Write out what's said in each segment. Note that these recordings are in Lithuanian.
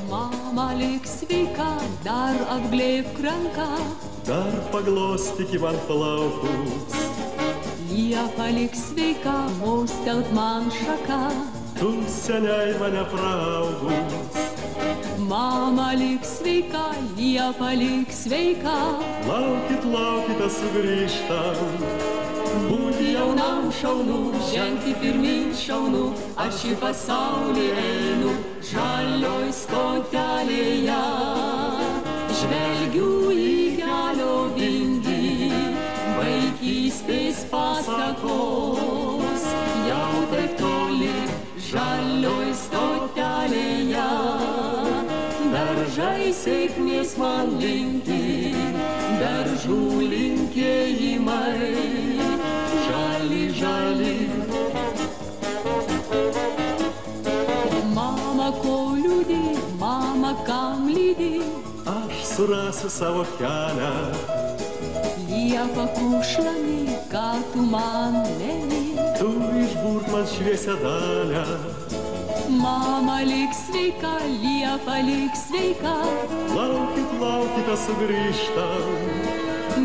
Mama, lik sveika, dar apglėbk ranką, dar paglostyk man plaukus. Liepa, lik sveika, mostelt man šaka, Tu seniai mane praaugus. Mama, lik sveika, Liepa, lik sveika, Laukit, laukite sugrįžtam. būti jaunam šaunu, žengti pirmin šaunu, aš į pasaulį einu, žalioj stotelėje. Žvelgiu į kelio vingį, vaikystės pasakos, jau taip toli, žalioj stotelėje. Daržai sėkmės man linki, daržų linkėjimai, žali, žali. Mama, ko liūdi, mama, kam lydi, Aš surasiu savo kelią. Liepa kušlami, ką tu man nemi. Tu išbūrk man šviesią dalę. Mama, lik sveika, Liepa, lik sveika, Laukit, laukite sugrįžtam.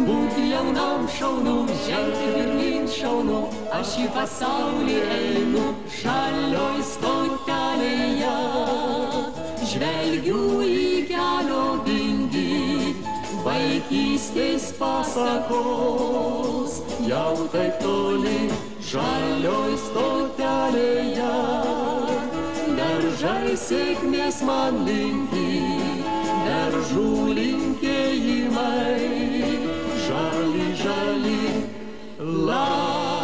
būti jaunam šaunu, žengti pirmin šaunu, aš į pasaulį einu, žalioj stotelėje. Žvelgiu į kelio vingį, vaikystės pasakos, jau taip toli, žalioj stotelėje. Daržai sėkmės man linki, daržų linkėjimai, žali, žali, la.